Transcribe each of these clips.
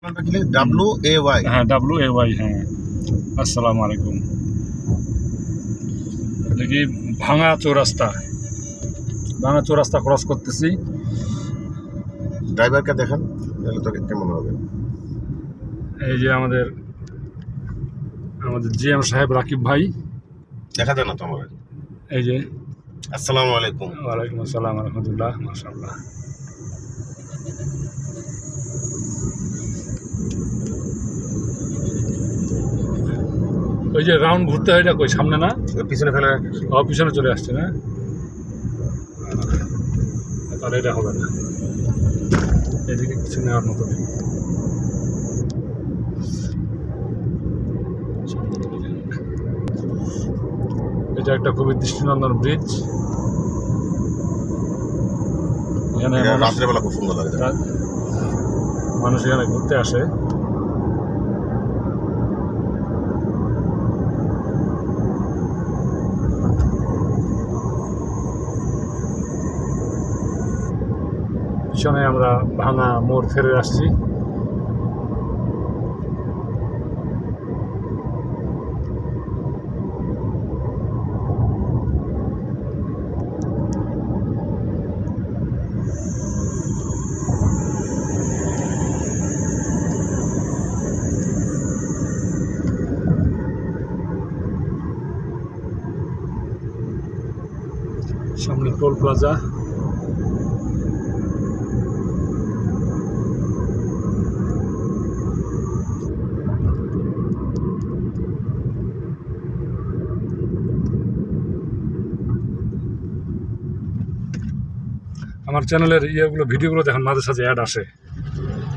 WAY। হ্যাঁ, WAY। হ্যাঁ, আসসালামু আলাইকুম। দেখি ভাঙা চৌরাস্তা ক্রস করতেছি। ড্রাইভারকে দেখান, তাহলে তো কেমন হবে। এই যে আমাদের GM সাহেব রাকিব ভাই। দেখা যায় না তো আমার। এই যে আসসালামু আলাইকুম। ওয়ালাইকুম আসসালাম রহমতুল্লাহ। মাশাআল্লাহ। ওই যে রাউন্ড ঘুরতে হয়, এটা কই সামনে না? পিছনে ফেলে পিছনে চলে আসছে না, তাহলে এটা হবে না। এদিকে কিছু নেওয়ার মতো নেই। এটা একটা খুবই দৃষ্টিনন্দন ব্রিজ। এখানে রাত্রেবেলা খুব সুন্দর লাগে, মানুষ এখানে ঘুরতে আসে। পিছনে আমরা ভাঙা মোড় ফেরে আসছি। সামনে টোল প্লাজা। আমার চ্যানেলের ভিডিওগুলো দেখেন, মাঝে সাঝে অ্যাড আসে।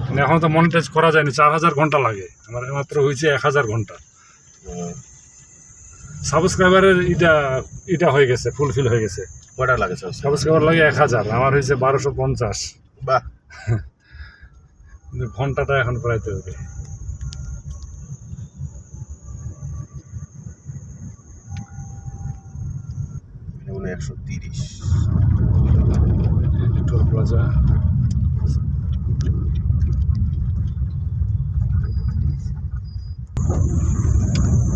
মানে এখন তো মনিটাইজ করা যায়নি, 4000 ঘন্টা লাগে। আমার মাত্র হয়েছে 1000 ঘন্টা। সাবস্ক্রাইবারের এটা হয়ে গেছে, ফুলফিল হয়ে গেছে। কয়টা লাগে সাবস্ক্রাইবার লাগে 1000, আমার হয়েছে 1250। বাহ, ঘন্টাটা এখন প্রায় তৈরি। 130। Toll plaza.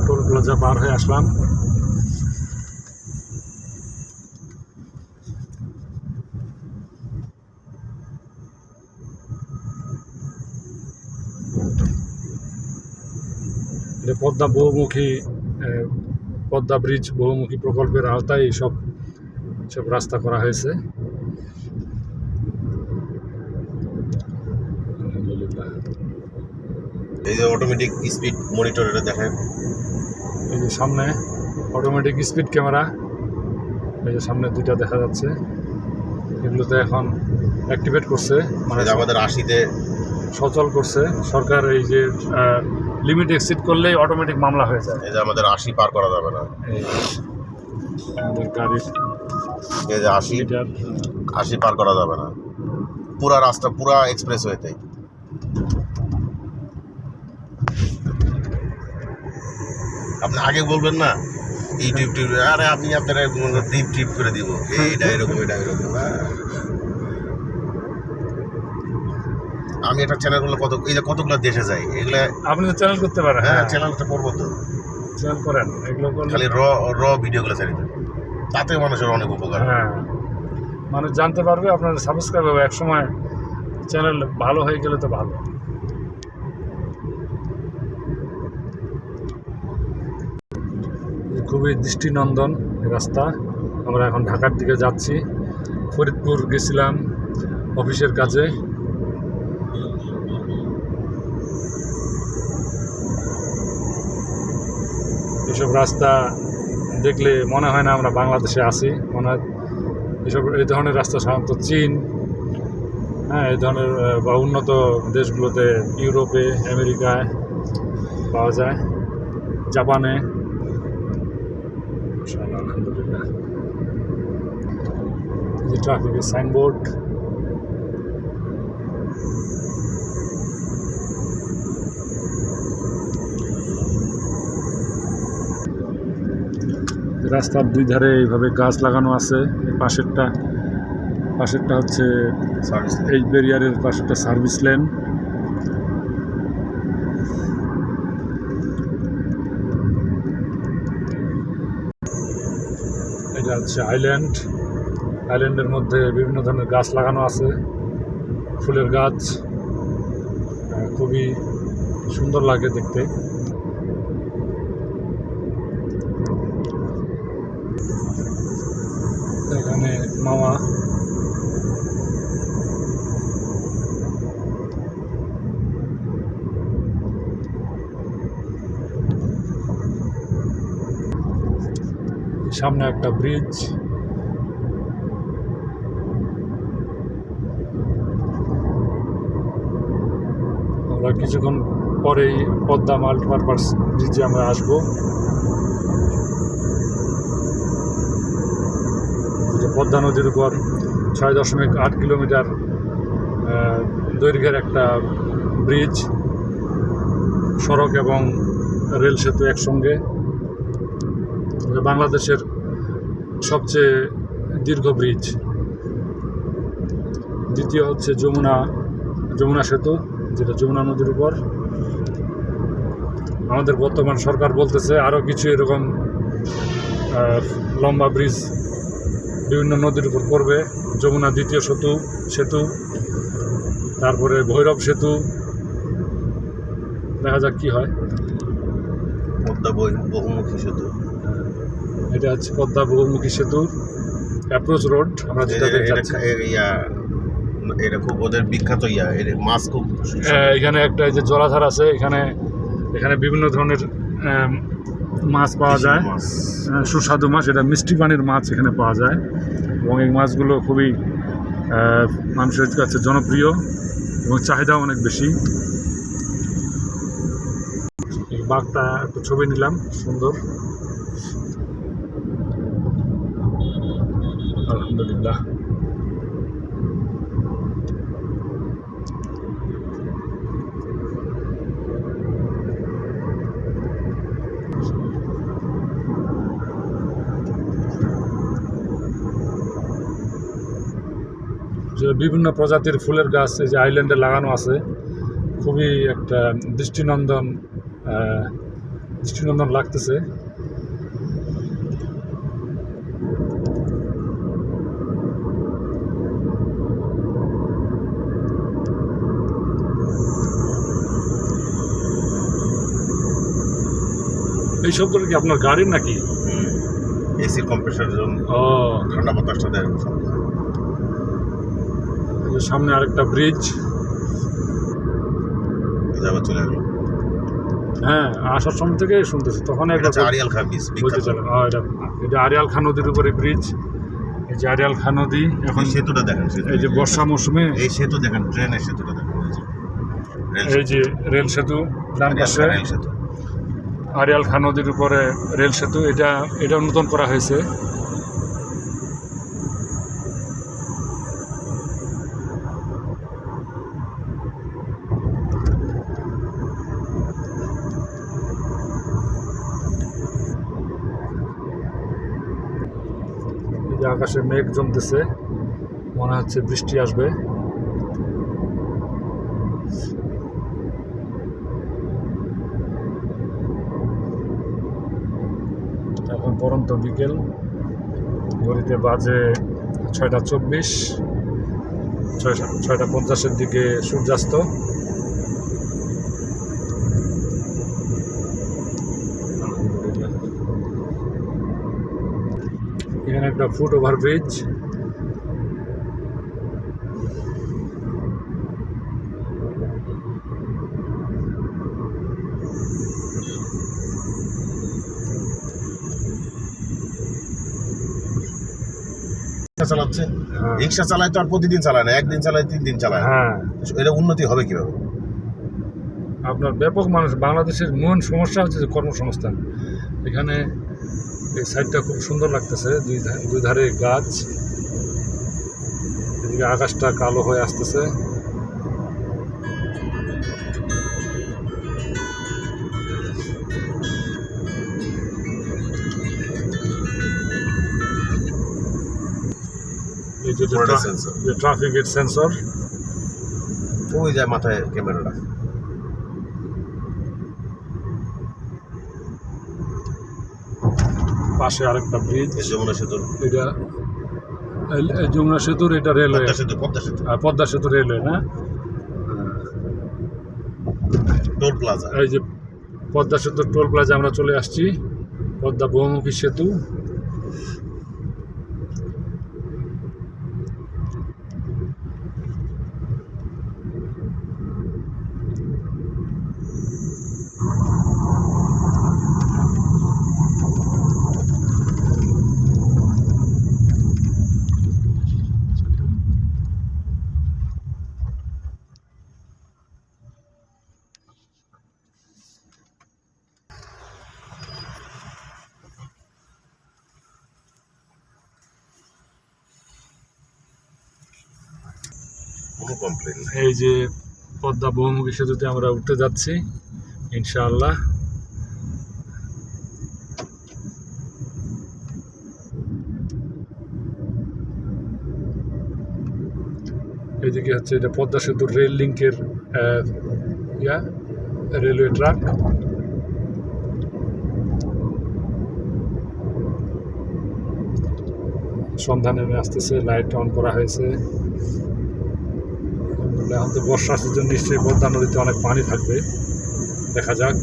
টোল প্লাজা পার হয়ে আসলাম। পদ্মা ব্রিজ বহুমুখী প্রকল্পের আওতায় সব রাস্তা করা হয়েছে। এই যে অটোমেটিক স্পিড মনিটর, এটা দেখেন। এই যে সামনে অটোমেটিক স্পিড ক্যামেরা, এই যে সামনে দুইটা দেখা যাচ্ছে। এগুলোতে এখন অ্যাক্টিভেট করছে, মানে আমাদের 80-তে সচল করছে সরকার। এই যে লিমিট এক্সিড করলেই অটোমেটিক মামলা হয়ে যায়। এই যে আমাদের 80 পার করা যাবে না। আমাদের গাড়ির এই যে 80 পার করা যাবে না, পুরা রাস্তা, পুরা এক্সপ্রেস ওয়েতে। আপনি আগে বলবেন না ইউটিউব, আরে আমি আপনারা ট্রিপ করে দিব, এইটা এরকম, এটা এরকম। আমি একটা চ্যানেলগুলো কতগুলো দেশে যাই, এগুলো আপনি তো চ্যানেল করতে পারেন। হ্যাঁ, চ্যানেলটা করবো তো। চ্যানেল করেন, এগুলো খালি র ভিডিওগুলো ছেড়ে দেন, তাতে মানুষের অনেক উপকার। হ্যাঁ, মানুষ জানতে পারবে, আপনার সাবস্ক্রাইব হবে। একসময় চ্যানেল ভালো হয়ে গেলে তো ভালো। খুবই দৃষ্টিনন্দন রাস্তা। আমরা এখন ঢাকার দিকে যাচ্ছি। ফরিদপুর গেছিলাম অফিসের কাজে। এসব রাস্তা দেখলে মনে হয় না আমরা বাংলাদেশে আছি, মনে হয় এই ধরনের রাস্তা সাধারণত চীন, হ্যাঁ, এই ধরনের বা উন্নত দেশগুলোতে, ইউরোপে, আমেরিকায় পাওয়া যায়, জাপানে। আলহামদুলিল্লাহ। এই যে ট্রাফিকের সাইনবোর্ড। রাস্তার দুই ধারে এইভাবে গাছ লাগানো আছে। পাশেরটা হচ্ছে এই ব্যারিয়ারের পাশেরটা সার্ভিস লেন। হচ্ছে আইল্যান্ড। আইল্যান্ডের মধ্যে বিভিন্ন ধরনের গাছ লাগানো আছে, ফুলের গাছ, খুবই সুন্দর লাগে দেখতে। এখানে মামা সামনে একটা ব্রিজ। আমরা কিছুক্ষণ পরেই পদ্মা মাল্টিপারপাস ব্রিজে আমরা আসবো। পদ্মা নদীর উপর 6.8 কিলোমিটার দৈর্ঘ্যের একটা ব্রিজ, সড়ক এবং রেল সেতু একসঙ্গে। বাংলাদেশের সবচেয়ে দীর্ঘ ব্রিজ। দ্বিতীয় হচ্ছে যমুনা সেতু, যেটা যমুনা নদীর উপর। আমাদের বর্তমান সরকার বলতেছে আরও কিছু এরকম লম্বা ব্রিজ বিভিন্ন নদীর উপর করবে। যমুনা দ্বিতীয় সেতু, তারপরে ভৈরব সেতু, দেখা যাক কি হয়। পদ্মা বহুমুখী সেতু, এটা হচ্ছে পদ্মা বহুমুখী সেতুর অ্যাপ্রোচ রোড। আমরা যেটা দেখাচ্ছি, এটা খুব ওদের বিখ্যাত মাছ খুব। এখানে একটা যে জলাধার আছে, এখানে বিভিন্ন ধরনের মাছ পাওয়া যায়, সুস্বাদু মাছ। এটা মিষ্টি পানির মাছ এখানে পাওয়া যায় এবং এই মাছগুলো খুবই মানুষের কাছে জনপ্রিয় এবং চাহিদাও অনেক বেশি। এই বাঘটা একটু ছবি নিলাম, সুন্দর, আলহামদুলিল্লাহ। যে বিভিন্ন প্রজাতির ফুলের গাছ এই যে আইল্যান্ডে লাগানো আছে, খুবই একটা দৃষ্টিনন্দন লাগতেছে। এই শব্দটা কি আপনার গাড়ির নাকি? এসি কম্প্রেসারের জন্য ঠান্ডা বাতাসটা দেয়। সামনে আরেকটা ব্রিজ। চলে গেল। হ্যাঁ, আসার সময় থেকে শুনতেছি, তখন আরিয়াল খাঁ ব্রিজ। এটা আরিয়াল খাঁ নদীর উপরে ব্রিজ। এই যে আরিয়াল খাঁ নদী, এখন সেতুটা দেখেন, এই যে বর্ষা মৌসুমে এই সেতু দেখেন, ট্রেনের সেতুটা দেখেন, এই যে রেল সেতু ডান পাশে, রেল সেতু, আরিয়াল খাঁ নদীর উপরে রেল সেতু। এটা নতুন করা হয়েছে। আকাশে মেঘ জমতেছে, মনে হচ্ছে বৃষ্টি আসবে। এখন পরন্ত বিকেল, ঘড়িতে বাজে 6:24, 6:50 দিকে সূর্যাস্ত। এখানে একটা ফুট ওভার ব্রিজ। চালাচ্ছে, রিক্সা চালায় তো আর প্রতিদিন চালায় না, একদিন চালায়, 3 দিন চালায়। হ্যাঁ, এটা উন্নতি হবে কিভাবে? আপনার ব্যাপক মানুষ, বাংলাদেশের মূল সমস্যা হচ্ছে যে কর্মসংস্থান। এখানে এই সাইডটা খুব সুন্দর লাগতেছে, দুই ধারে গাছ, এদিকে আকাশটা কালো হয়ে আসতেছে। এই যে ট্রাফিকের সেন্সর, ওই যায় মাথায় ক্যামেরাটা। পাশে আরেকটা ব্রিজ, যমুনা সেতুর, এটা যমুনা সেতুর, এটা রেলওয়ে, পদ্মা সেতু রেলওয়ে না, টোল প্লাজা। এই যে পদ্মা সেতুর টোল প্লাজা আমরা চলে আসছি, পদ্মা বহুমুখী সেতু। কোনো কমপ্লেন নেই। এই যে পদ্মা বহুমুখী সেতুতে আমরা উঠতে যাচ্ছি ইনশাআল্লাহ। এইদিকে হচ্ছে এটা পদ্মা সেতুর রেল লিঙ্কের রেলওয়ে ট্র্যাক। সন্ধ্যা নেমে আসতেছে, লাইট অন করা হয়েছে। এখন তো বর্ষার সিজন, নিশ্চয়ই পদ্মা নদীতে অনেক পানি থাকবে, দেখা যাক।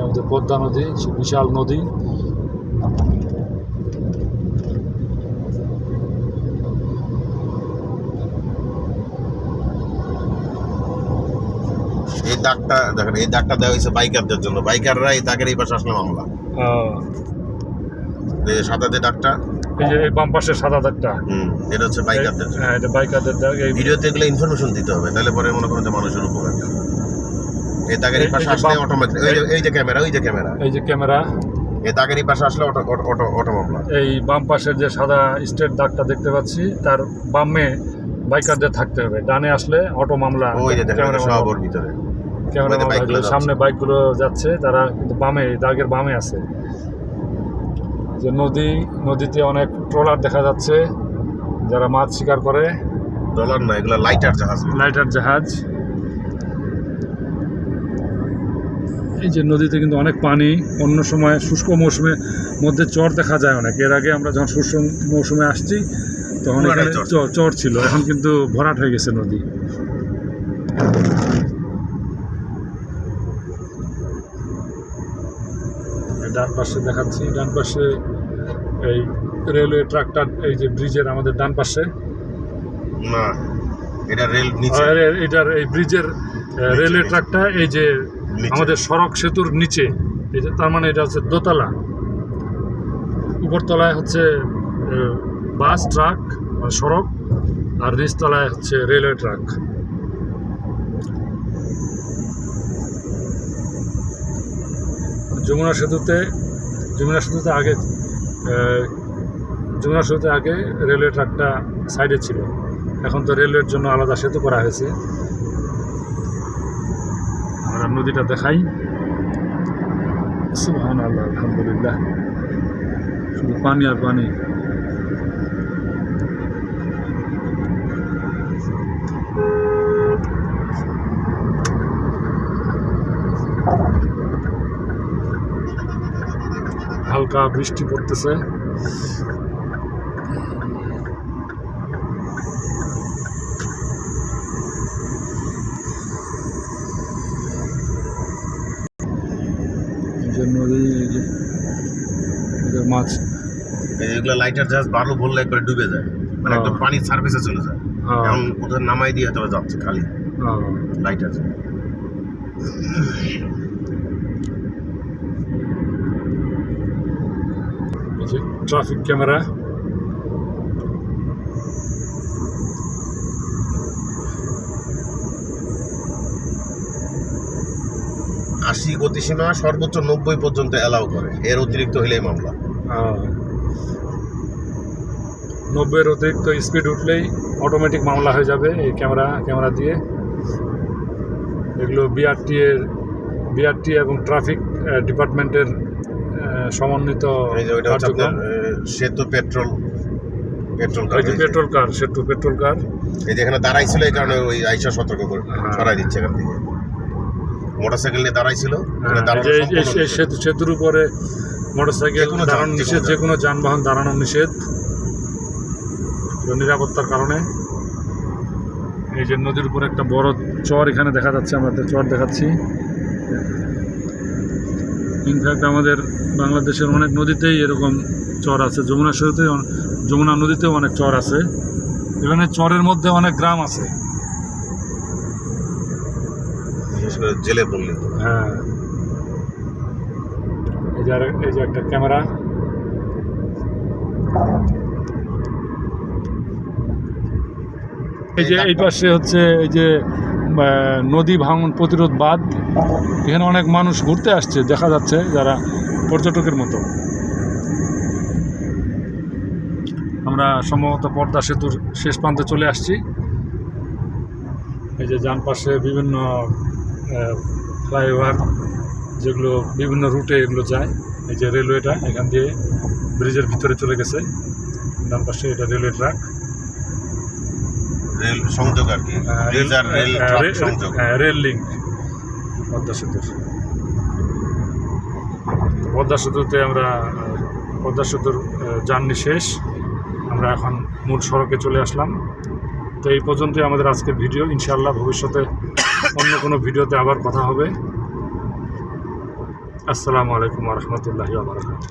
আমাদের পদ্মা নদী, বিশাল নদী। এই দাগটা দেখেন, এই দাগটা দেওয়া হয়েছে বাইকারদের জন্য। বাইকাররা এই দাগের এই পাশে আসলে মামলা। সাদা যে দাগটা, এই যে এই বাম পাশের সাদা দাগটা, এটা হচ্ছে বাইকারদের। হ্যাঁ, এটা বাইকারদের দাগ। এই ভিডিওতে এগুলো ইনফরমেশন দিতে হবে, তাহলে পরে মনে করেন যে মানুষের উপকার। এই দাগের এই পাশে আসলে অটোমেটিক, এই যে ক্যামেরা, এই যে ক্যামেরা, এই যে ক্যামেরা, এই দাগের এই পাশে আসলে অটো মামলা। এই বাম পাশের যে সাদা স্ট্রেট দাগটা দেখতে পাচ্ছি, তার বামে বাইকারদের থাকতে হবে, ডানে আসলে অটো মামলা। ওই যে দেখেন সবর ভিতরে ক্যামেরা, সামনে বাইকগুলো যাচ্ছে, তারা কিন্তু বামে, দাগের বামে আছে। যে নদীতে অনেক ট্রলার দেখা যাচ্ছে, যারা মাছ শিকার করে। ট্রলার না, এগুলো লাইটার জাহাজ। এই যে নদীতে কিন্তু অনেক পানি। অন্য সময় শুষ্ক মৌসুমে মধ্যে চর দেখা যায় অনেক। এর আগে আমরা যখন শুষ্ক মৌসুমে আসছি তখন এখানে চর ছিল, এখন কিন্তু ভরাট হয়ে গেছে নদী। ডান পাশে দেখাচ্ছি, ডান পাশে এই রেলওয়ে ট্র্যাকটা, এই যে ব্রিজের আমাদের ডান পাশে না, এটা রেল নিচে, এটার এই ব্রিজের রেলওয়ে ট্র্যাকটা এই যে আমাদের সড়ক সেতুর নিচে। এই যে তার মানে এটা হচ্ছে দোতলা, উপরতলায় হচ্ছে বাস ট্রাক মানে সড়ক, আর নিচতলায় হচ্ছে রেলওয়ে ট্র্যাক। যমুনা সেতুতে আগে রেলওয়ে ট্র্যাকটা সাইডে ছিল, এখন তো রেলওয়ের জন্য আলাদা সেতু করা হয়েছে। আমরা নদীটা দেখাই। সুবহানাল্লাহ, আলহামদুলিল্লাহ, শুধু পানি আর পানি। হালকা বৃষ্টি পড়তেছে। নদী, মাছ, এগুলো লাইটার জাহাজ বালু ভরলে একবার ডুবে যায়, মানে একদম পানির সার্ফেসে চলে যায়। এখন কোথাও নামাই দিয়ে তবে যাচ্ছে খালি লাইটার। ট্রাফিক ক্যামেরা, আশি গতিসীমা সর্বোচ্চ 90 পর্যন্ত অ্যালাউ করে, এর অতিরিক্ত হইলেই মামলা। 90-এর অতিরিক্ত স্পিড উঠলেই অটোমেটিক মামলা হয়ে যাবে এই ক্যামেরা দিয়ে। এগুলো বিআরটি এবং ট্রাফিক ডিপার্টমেন্টের সমন্বিত সেতু পেট্রোল কার, এই যে এখানে দাঁড়াইছিল এই কারণে ওই আইসা সতর্ক করে সরাই দিচ্ছে এখান থেকে। মোটরসাইকেল নিয়ে দাঁড়াইছিল, এখানে দাঁড়ানো সম্পূর্ণ নিষেধ। সেতুর উপরে মোটরসাইকেল দাঁড়ানো নিষেধ, যে কোনো যানবাহন দাঁড়ানো নিষেধ নিরাপত্তার কারণে। এই যে নদীর উপরে একটা বড় চর এখানে দেখা যাচ্ছে, আমাদের চর দেখাচ্ছি। ইনফ্যাক্ট আমাদের বাংলাদেশের অনেক নদীতেই এরকম চর আছে, যমুনা নদীতেও অনেক চর আছে। এখানে চরের মধ্যে অনেক গ্রাম আছে, বিশেষ করে জেলে বললে। হ্যাঁ, এই যে একটা ক্যামেরা। এই যে এই পাশে হচ্ছে এই যে নদী ভাঙন প্রতিরোধ বাঁধ। এখানে অনেক মানুষ ঘুরতে আসছে, দেখা যাচ্ছে, যারা পর্যটকের মতো। আমরা সম্ভবত পদ্মা সেতুর শেষ প্রান্তে চলে আসছি। এই যে ডান পাশে বিভিন্ন ফ্লাইওভার, যেগুলো বিভিন্ন রুটে এগুলো যায়। এই যে রেলওয়েটা এখান দিয়ে ব্রিজের ভিতরে চলে গেছে। ডান পাশে এটা রেলওয়ে ট্র্যাক, রেল সংযোগ আর কি, ব্রিজ আর রেল ট্র্যাক সংযোগ, রেল লিঙ্ক পদ্মা সেতুর। পদ্মা সেতুতে আমরা পদ্মা সেতুর জার্নি শেষ, আমরা এখন মূল সড়কে চলে আসলাম। তো এই পর্যন্তই আমাদের আজকের ভিডিও। ইনশাআল্লাহ ভবিষ্যতে অন্য কোনো ভিডিওতে আবার কথা হবে। আসসালামু আলাইকুম ওয়া রাহমাতুল্লাহি ওয়া বারাকাতুহু।